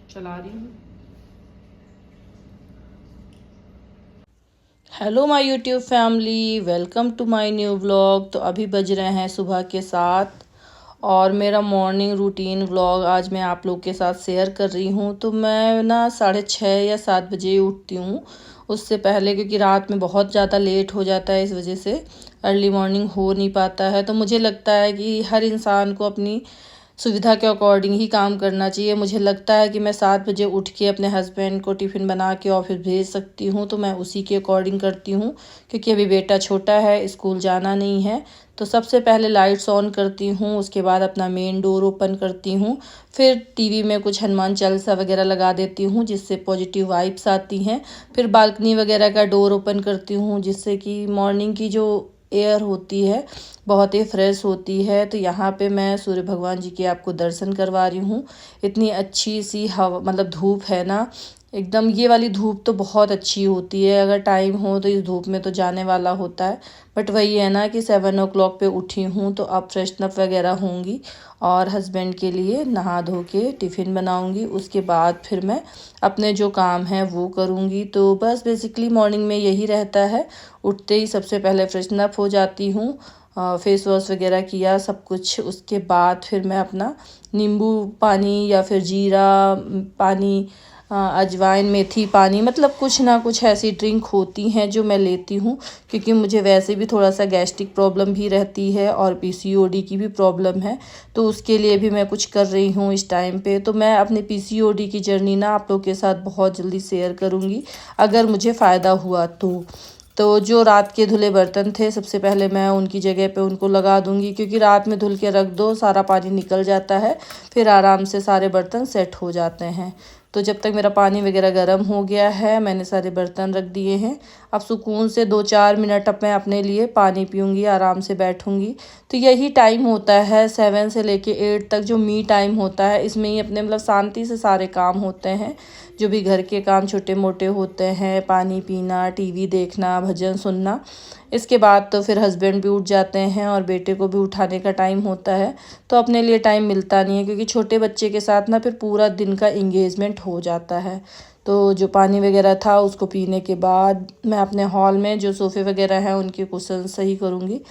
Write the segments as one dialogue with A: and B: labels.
A: चला रही हूँ।
B: Hello my YouTube family, welcome to my new vlog. तो अभी बज रहे हैं सुबह के 7 और मेरा मॉर्निंग रूटीन व्लॉग आज मैं आप लोग के साथ शेयर कर रही हूँ। तो मैं ना 6:30 या 7 बजे उठती हूँ, उससे पहले, क्योंकि रात में बहुत ज़्यादा लेट हो जाता है, इस वजह से अर्ली मॉर्निंग हो नहीं पाता है। तो मुझे लगता है कि हर इंसान को अपनी सुविधा के अकॉर्डिंग ही काम करना चाहिए। मुझे लगता है कि मैं 7 बजे उठ के अपने हस्बैंड को टिफ़िन बना के ऑफिस भेज सकती हूँ, तो मैं उसी के अकॉर्डिंग करती हूँ, क्योंकि अभी बेटा छोटा है, स्कूल जाना नहीं है। तो सबसे पहले लाइट्स ऑन करती हूँ, उसके बाद अपना मेन डोर ओपन करती हूँ, फिर टीवी में कुछ हनुमान चालीसा वगैरह लगा देती हूँ जिससे पॉजिटिव वाइब्स आती हैं। फिर बालकनी वगैरह का डोर ओपन करती हूँ जिससे कि मॉर्निंग की जो एयर होती है बहुत ही फ्रेश होती है। तो यहाँ पे मैं सूर्य भगवान जी के आपको दर्शन करवा रही हूँ। इतनी अच्छी सी हवा, मतलब धूप है ना, एकदम ये वाली धूप तो बहुत अच्छी होती है। अगर टाइम हो तो इस धूप में तो जाने वाला होता है, बट वही है ना कि 7 o'clock पे उठी हूँ तो अब फ्रेशन अप वगैरह होंगी और हस्बैंड के लिए नहा धो के टिफ़िन बनाऊँगी। उसके बाद फिर मैं अपने जो काम हैं वो करूँगी। तो बस बेसिकली मॉर्निंग में यही रहता है। उठते ही सबसे पहले फ्रेशन अप हो जाती हूँ, फेस वॉश वगैरह किया सब कुछ। उसके बाद फिर मैं अपना नींबू पानी या फिर जीरा पानी, अजवाइन मेथी पानी, मतलब कुछ ना कुछ ऐसी ड्रिंक होती हैं जो मैं लेती हूँ, क्योंकि मुझे वैसे भी थोड़ा सा गैस्ट्रिक प्रॉब्लम भी रहती है और पीसीओडी की भी प्रॉब्लम है। तो उसके लिए भी मैं कुछ कर रही हूँ इस टाइम पे। तो मैं अपनी पीसीओडी की जर्नी ना आप लोग के साथ बहुत जल्दी शेयर करूँगी, अगर मुझे फ़ायदा हुआ तो जो रात के धुले बर्तन थे सबसे पहले मैं उनकी जगह पे उनको लगा दूंगी, क्योंकि रात में धुल के रख दो सारा पानी निकल जाता है, फिर आराम से सारे बर्तन सेट हो जाते हैं। तो जब तक मेरा पानी वगैरह गर्म हो गया है, मैंने सारे बर्तन रख दिए हैं। अब सुकून से 2-4 मिनट अब मैं अपने लिए पानी पीऊँगी, आराम से बैठूँगी। तो यही टाइम होता है 7 से लेके 8 तक, जो मी टाइम होता है। इसमें ही अपने मतलब शांति से सारे काम होते हैं, जो भी घर के काम छोटे मोटे होते हैं, पानी पीना, टीवी देखना, भजन सुनना। इसके बाद तो फिर हस्बैंड भी उठ जाते हैं और बेटे को भी उठाने का टाइम होता है। तो अपने लिए टाइम मिलता नहीं है, क्योंकि छोटे बच्चे के साथ ना फिर पूरा दिन का इंगेजमेंट हो जाता है। तो जो पानी वगैरह था उसको पीने के बाद मैं अपने हॉल में जो सोफ़े वगैरह हैं उनके कुशन सही करूँगी,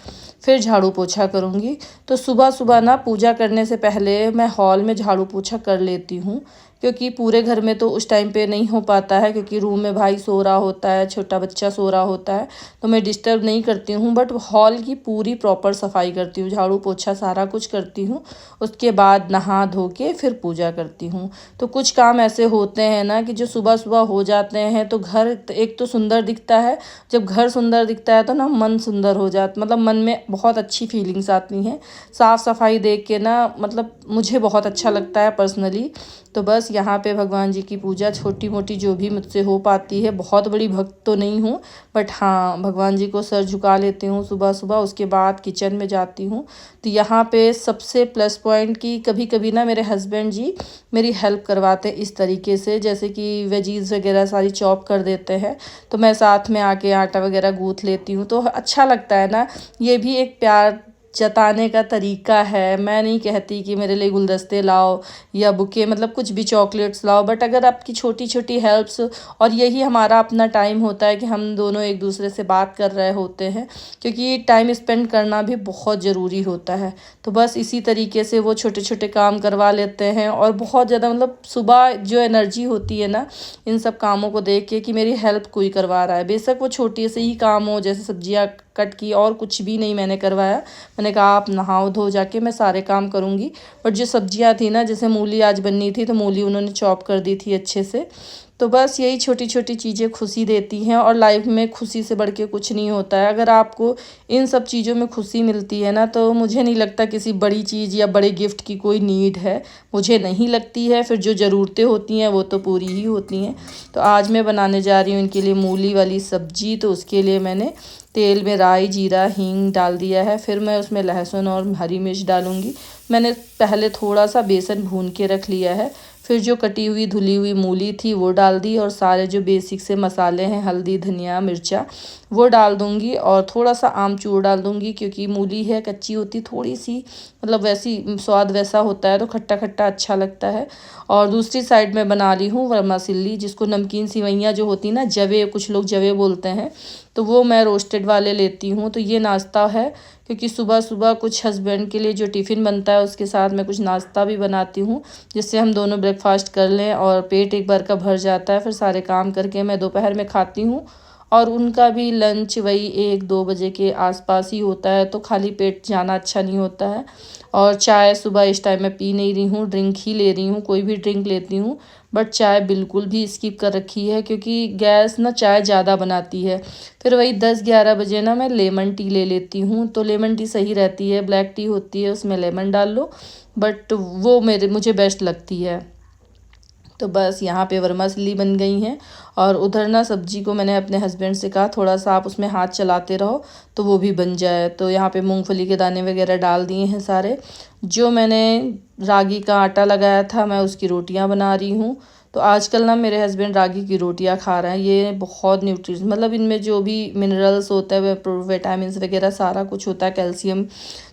B: फिर झाड़ू पोछा करूँगी। तो सुबह सुबह ना पूजा करने से पहले मैं हॉल में झाड़ू पोछा कर लेती हूँ, क्योंकि पूरे घर में तो उस टाइम पे नहीं हो पाता है, क्योंकि रूम में भाई सो रहा होता है, छोटा बच्चा सो रहा होता है, तो मैं डिस्टर्ब नहीं करती हूँ। बट हॉल की पूरी प्रॉपर सफाई करती हूँ, झाड़ू पोछा सारा कुछ करती हूँ। उसके बाद नहा धो के फिर पूजा करती हूँ। तो कुछ काम ऐसे होते हैं ना कि जो सुबह सुबह हो जाते हैं, तो घर एक तो सुंदर दिखता है। जब घर सुंदर दिखता है तो ना मन सुंदर हो जाता, मतलब मन में बहुत अच्छी फीलिंग्स आती हैं। साफ़ सफाई देख के ना, मतलब मुझे बहुत अच्छा लगता है पर्सनली। तो बस यहाँ पे भगवान जी की पूजा छोटी मोटी जो भी मुझसे हो पाती है, बहुत बड़ी भक्त तो नहीं हूँ, बट हाँ भगवान जी को सर झुका लेती हूँ सुबह सुबह। उसके बाद किचन में जाती हूँ। तो यहाँ पे सबसे प्लस पॉइंट कि कभी कभी ना मेरे हस्बैंड जी मेरी हेल्प करवाते हैं इस तरीके से, जैसे कि वेजीज़ वगैरह सारी चॉप कर देते हैं, तो मैं साथ में आके आटा वगैरह गूँथ लेती हूँ। तो अच्छा लगता है ना, ये भी एक प्यार जताने का तरीका है। मैं नहीं कहती कि मेरे लिए गुलदस्ते लाओ या बुके, मतलब कुछ भी चॉकलेट्स लाओ, बट अगर आपकी छोटी छोटी हेल्प्स, और यही हमारा अपना टाइम होता है कि हम दोनों एक दूसरे से बात कर रहे होते हैं, क्योंकि टाइम स्पेंड करना भी बहुत ज़रूरी होता है। तो बस इसी तरीके से वो छोटे छोटे काम करवा लेते हैं, और बहुत ज़्यादा मतलब सुबह जो एनर्जी होती है ना इन सब कामों को देख के कि मेरी हेल्प कोई करवा रहा है, बेशक वो छोटे से ही काम हो, जैसे सब्जियां कट की, और कुछ भी नहीं मैंने करवाया। मैंने कहा आप नहाओ धो जाके, मैं सारे काम करूँगी। बट जो सब्जियां थी ना, जैसे मूली आज बननी थी तो मूली उन्होंने चॉप कर दी थी अच्छे से। तो बस यही छोटी छोटी चीज़ें खुशी देती हैं, और लाइफ में खुशी से बढ़ के कुछ नहीं होता है। अगर आपको इन सब चीज़ों में खुशी मिलती है ना, तो मुझे नहीं लगता किसी बड़ी चीज़ या बड़े गिफ्ट की कोई नीड है, मुझे नहीं लगती है। फिर जो ज़रूरतें होती हैं वो तो पूरी ही होती हैं। तो आज मैं बनाने जा रही हूँ इनके लिए मूली वाली सब्जी। तो उसके लिए मैंने तेल में राई जीरा हींग डाल दिया है, फिर मैं उसमें लहसुन और हरी मिर्च डालूँगी। मैंने पहले थोड़ा सा बेसन भून के रख लिया है, फिर जो कटी हुई धुली हुई मूली थी वो डाल दी, और सारे जो बेसिक से मसाले हैं हल्दी धनिया मिर्चा वो डाल दूँगी, और थोड़ा सा आमचूर डाल दूँगी क्योंकि मूली है कच्ची होती थोड़ी सी, मतलब वैसी स्वाद वैसा होता है तो खट्टा खट्टा अच्छा लगता है। और दूसरी साइड में बना ली हूँ वर्मासिल्ली, जिसको नमकीन सिवैयाँ जो होती ना जवे, कुछ लोग जवे बोलते हैं, तो वो मैं रोस्टेड वाले लेती हूँ। तो ये नाश्ता है क्योंकि सुबह सुबह कुछ हस्बैंड के लिए जो टिफ़िन बनता है उसके साथ मैं कुछ नाश्ता भी बनाती हूँ, जिससे हम दोनों ब्रेकफास्ट कर लें और पेट एक बार का भर जाता है। फिर सारे काम करके मैं दोपहर में खाती हूँ, और उनका भी लंच वही 1-2 बजे के आसपास ही होता है, तो खाली पेट जाना अच्छा नहीं होता है। और चाय सुबह इस टाइम मैं पी नहीं रही हूँ, ड्रिंक ही ले रही हूँ, कोई भी ड्रिंक लेती हूँ बट चाय बिल्कुल भी स्किप कर रखी है क्योंकि गैस ना चाय ज़्यादा बनाती है। फिर वही 10-11 बजे ना मैं लेमन टी ले लेती हूँ, तो लेमन टी सही रहती है, ब्लैक टी होती है उसमें लेमन डाल लो, बट वो मुझे बेस्ट लगती है। तो बस यहाँ पे वर्मासिल्ली बन गई हैं, और उधर ना सब्जी को मैंने अपने हस्बैंड से कहा थोड़ा सा आप उसमें हाथ चलाते रहो तो वो भी बन जाए। तो यहाँ पे मूंगफली के दाने वगैरह डाल दिए हैं सारे। जो मैंने रागी का आटा लगाया था मैं उसकी रोटियाँ बना रही हूँ। तो आजकल ना मेरे हस्बैंड रागी की रोटियाँ खा रहे हैं, ये बहुत न्यूट्रिश मतलब इनमें जो भी मिनरल्स होता है विटामिन वगैरह सारा कुछ होता है, कैल्शियम,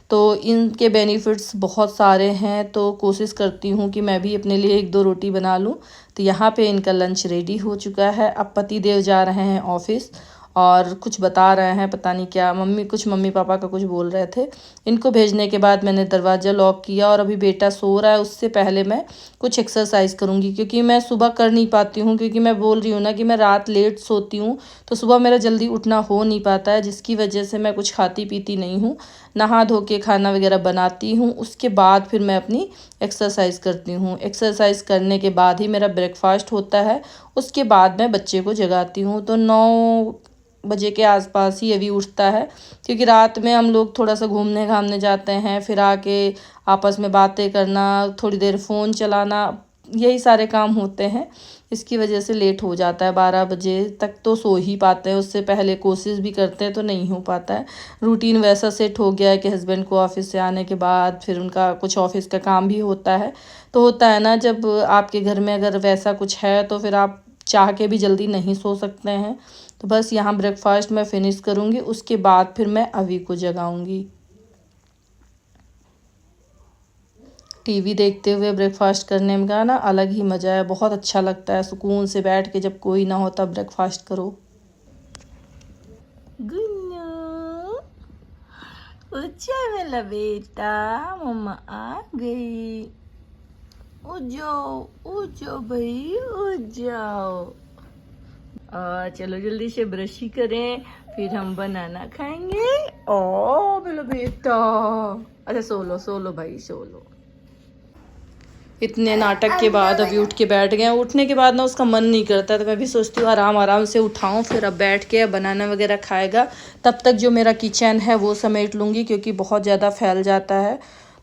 B: तो इनके बेनिफिट्स बहुत सारे हैं। तो कोशिश करती हूँ कि मैं भी अपने लिए 1-2 रोटी बना लूँ। तो यहाँ पे इनका लंच रेडी हो चुका है। अब पति देव जा रहे हैं ऑफ़िस, और कुछ बता रहे हैं पता नहीं क्या, मम्मी पापा का कुछ बोल रहे थे। इनको भेजने के बाद मैंने दरवाज़ा लॉक किया, और अभी बेटा सो रहा है उससे पहले मैं कुछ एक्सरसाइज करूँगी क्योंकि मैं सुबह कर नहीं पाती हूँ, क्योंकि मैं बोल रही हूँ ना कि मैं रात लेट सोती हूँ, तो सुबह मेरा जल्दी उठना हो नहीं पाता है, जिसकी वजह से मैं कुछ खाती पीती नहीं हूँ। नहा धो के खाना वगैरह बनाती हूँ, उसके बाद फिर मैं अपनी एक्सरसाइज करती हूँ। एक्सरसाइज करने के बाद ही मेरा ब्रेकफास्ट होता है, उसके बाद मैं बच्चे को जगाती हूँ। तो 9 बजे के आसपास ही अभी उठता है, क्योंकि रात में हम लोग थोड़ा सा घूमने घामने जाते हैं, फिर आके आपस में बातें करना, थोड़ी देर फ़ोन चलाना, यही सारे काम होते हैं। इसकी वजह से लेट हो जाता है, 12 बजे तक तो सो ही पाते हैं, उससे पहले कोशिश भी करते हैं तो नहीं हो पाता है। रूटीन वैसा सेट हो गया है कि हस्बैंड को ऑफ़िस से आने के बाद फिर उनका कुछ ऑफ़िस का काम भी होता है। तो होता है ना, जब आपके घर में अगर वैसा कुछ है तो फिर आप चाह के भी जल्दी नहीं सो सकते हैं। तो बस यहाँ ब्रेकफास्ट मैं फ़िनिश करूँगी, उसके बाद फिर मैं अभी को जगाऊँगी। टीवी देखते हुए ब्रेकफास्ट करने में का ना अलग ही मज़ा है, बहुत अच्छा लगता है सुकून से बैठ के, जब कोई ना हो तब ब्रेकफास्ट करो। गुन्नू उच्चा मेरा बेटा, मम्मा आ गई। उठ जाओ भाई, उठ जाओ। चलो जल्दी से ब्रश ही करें, फिर हम बनाना खाएंगे। ओ मेरा बेटा, अच्छा सो लो भाई, सो लो। इतने नाटक के बाद अभी उठ के बैठ गए। उठने के बाद ना उसका मन नहीं करता, तो मैं भी सोचती हूँ आराम से उठाऊँ, फिर अब बैठ के बनाना वगैरह खाएगा। तब तक जो मेरा किचन है वो समेट लूँगी, क्योंकि बहुत ज़्यादा फैल जाता है।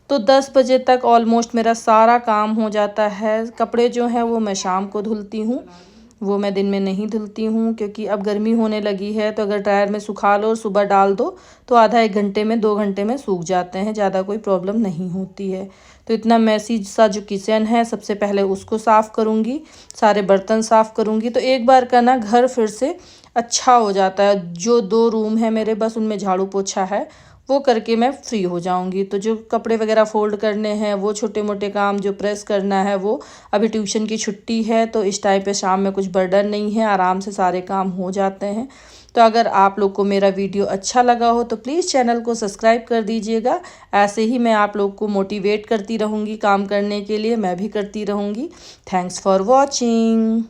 B: तो 10 बजे तक ऑलमोस्ट मेरा सारा काम हो जाता है। कपड़े जो हैं वो मैं शाम को धुलती हूँ, वो मैं दिन में नहीं धुलती हूँ, क्योंकि अब गर्मी होने लगी है, तो अगर ड्रायर में सुखा लो और सुबह डाल दो तो आधा 1 घंटे में 2 घंटे में सूख जाते हैं, ज़्यादा कोई प्रॉब्लम नहीं होती है। तो इतना मैसी सा जो किचन है, सबसे पहले उसको साफ़ करूँगी, सारे बर्तन साफ़ करूँगी, तो एक बार का ना घर फिर से अच्छा हो जाता है। जो 2 रूम है मेरे, बस उनमें झाड़ू पोछा है, वो करके मैं फ्री हो जाऊंगी। तो जो कपड़े वगैरह फोल्ड करने हैं, वो छोटे मोटे काम जो प्रेस करना है, वो अभी ट्यूशन की छुट्टी है तो इस टाइम पे शाम में कुछ बर्डन नहीं है, आराम से सारे काम हो जाते हैं। तो अगर आप लोग को मेरा वीडियो अच्छा लगा हो तो प्लीज़ चैनल को सब्सक्राइब कर दीजिएगा। ऐसे ही मैं आप लोग को मोटिवेट करती रहूँगी काम करने के लिए, मैं भी करती रहूँगी। Thanks for watching.